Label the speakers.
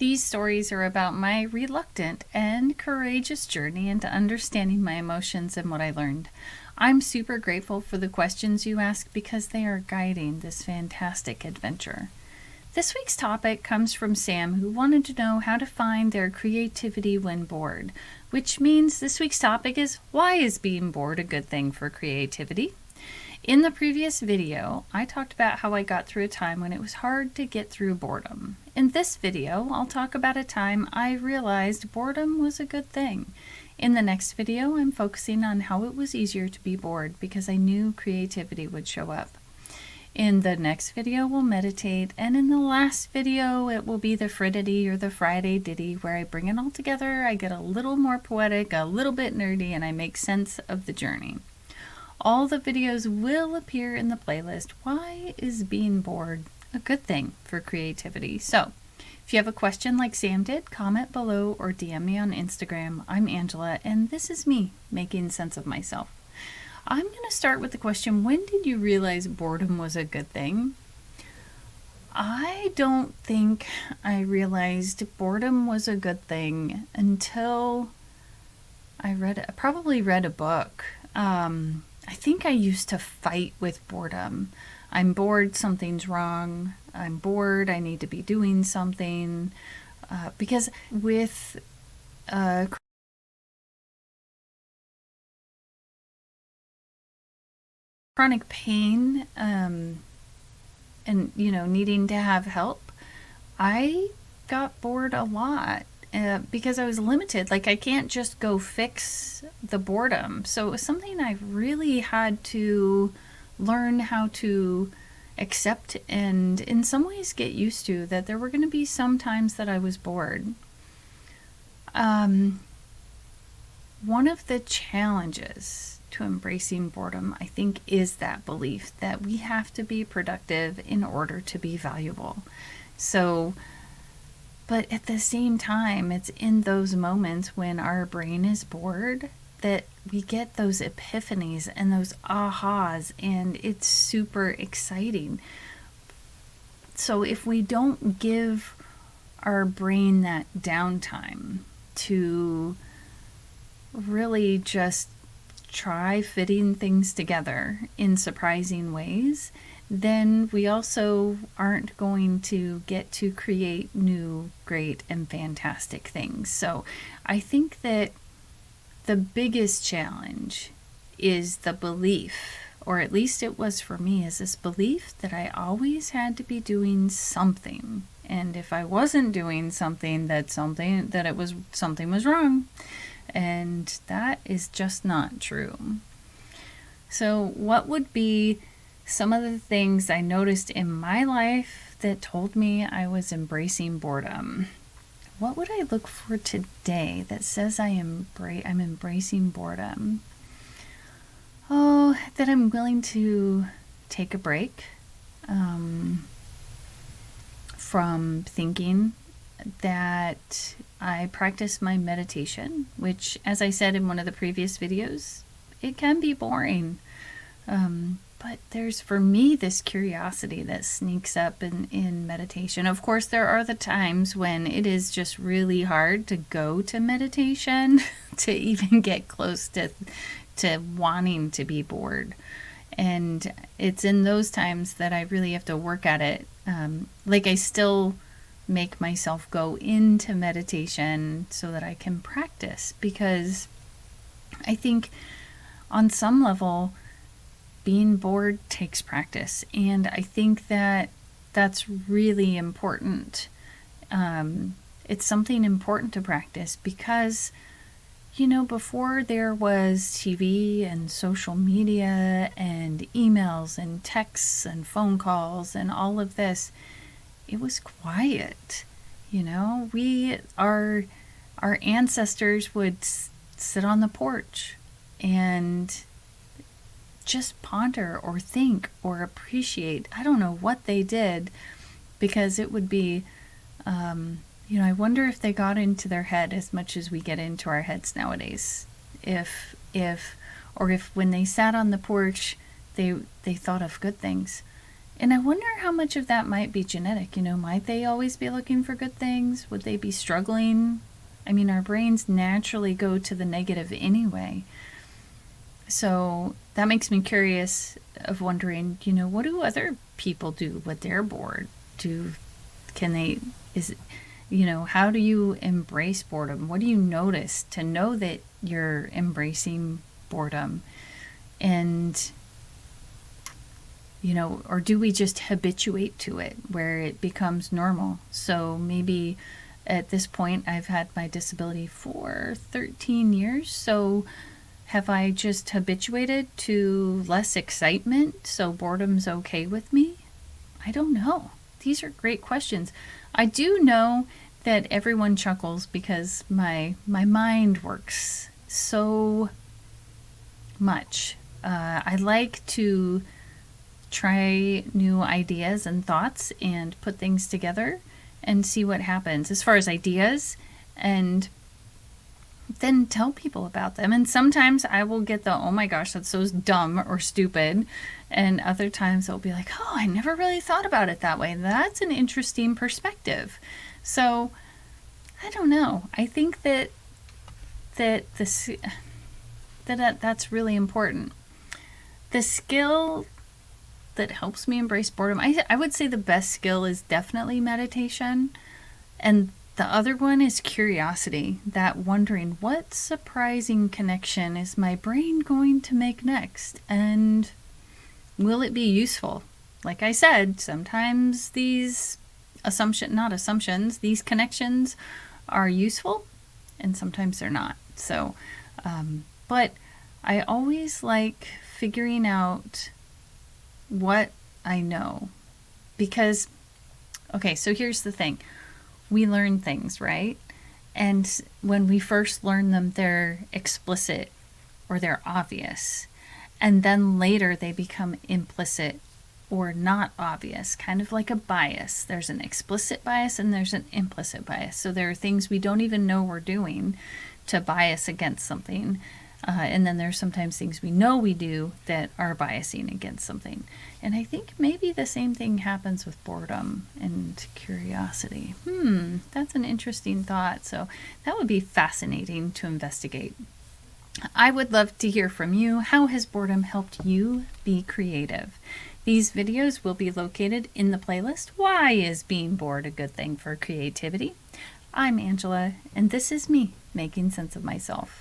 Speaker 1: These stories are about my reluctant and courageous journey into understanding my emotions and what I learned. I'm super grateful for the questions you ask because they are guiding this fantastic adventure. This week's topic comes from Sam, who wanted to know how to find their creativity when bored, which means this week's topic is, why is being bored a good thing for creativity? In the previous video, I talked about how I got through a time when it was hard to get through boredom. In this video, I'll talk about a time I realized boredom was a good thing. In the next video, I'm focusing on how it was easier to be bored because I knew creativity would show up. In the next video, we'll meditate, and in the last video, it will be the Friday or the Friday ditty, where I bring it all together, I get a little more poetic, a little bit nerdy, and I make sense of the journey. All the videos will appear in the playlist, Why is Being Bored a Good Thing for Creativity? So, if you have a question like Sam did, comment below or DM me on Instagram. I'm Angela, and this is me making sense of myself. I'm going to start with the question, when did you realize boredom was a good thing? I don't think I realized boredom was a good thing until I probably read a book. I think I used to fight with boredom. I'm bored, something's wrong. I'm bored, I need to be doing something. Because with chronic pain and, needing to have help, I got bored a lot. Because I was limited. Like, I can't just go fix the boredom. So it was something I really had to learn how to accept and in some ways get used to, that there were going to be some times that I was bored. One of the challenges to embracing boredom, I think, is that belief that we have to be productive in order to be valuable. But at the same time, it's in those moments when our brain is bored that we get those epiphanies and those ahas, and it's super exciting. So if we don't give our brain that downtime to really just try fitting things together in surprising ways, then we also aren't going to get to create new, great, and fantastic things. So I think that the biggest challenge is the belief, or at least it was for me, is this belief that I always had to be doing something. And if I wasn't doing something, something was wrong. And that is just not true. So what would be some of the things I noticed in my life that told me I was embracing boredom? What would I look for today that says I'm embracing boredom? Oh, that I'm willing to take a break from thinking, that I practice my meditation, which, as I said in one of the previous videos, it can be boring. But there's, for me, this curiosity that sneaks up in meditation. Of course, there are the times when it is just really hard to go to meditation, to even get close to wanting to be bored. And it's in those times that I really have to work at it. I still make myself go into meditation so that I can practice, because I think on some level, being bored takes practice, and I think that that's really important. It's something important to practice because, before there was TV and social media and emails and texts and phone calls and all of this, it was quiet. Our ancestors would sit on the porch and just ponder or think or appreciate. I don't know what they did, because it would be, I wonder if they got into their head as much as we get into our heads nowadays. If when they sat on the porch, they thought of good things. And I wonder how much of that might be genetic. Might they always be looking for good things? Would they be struggling? I mean, our brains naturally go to the negative anyway. So that makes me curious of wondering, what do other people do when they're bored? How do you embrace boredom? What do you notice to know that you're embracing boredom? And, or do we just habituate to it where it becomes normal? So maybe at this point I've had my disability for 13 years. So have I just habituated to less excitement? So boredom's okay with me? I don't know. These are great questions. I do know that everyone chuckles because my mind works so much. I like to try new ideas and thoughts and put things together and see what happens as far as ideas, and then tell people about them. And sometimes I will get the, oh my gosh, that's so dumb or stupid. And other times it'll be like, oh, I never really thought about it that way. That's an interesting perspective. So I don't know. I think that's really important. The skill that helps me embrace boredom, I would say the best skill is definitely meditation. And the other one is curiosity, that wondering, what surprising connection is my brain going to make next? And will it be useful? Like I said, sometimes these these connections are useful, and sometimes they're not. So, but I always like figuring out what I know. Because, okay, so here's the thing. We learn things, right? And when we first learn them, they're explicit or they're obvious. And then later they become implicit or not obvious, kind of like a bias. There's an explicit bias and there's an implicit bias. So there are things we don't even know we're doing to bias against something. And then there's sometimes things we know we do that are biasing against something. And I think maybe the same thing happens with boredom and curiosity. That's an interesting thought. So that would be fascinating to investigate. I would love to hear from you. How has boredom helped you be creative? These videos will be located in the playlist, Why is Being Bored a Good Thing for Creativity? I'm Angela, and this is me making sense of myself.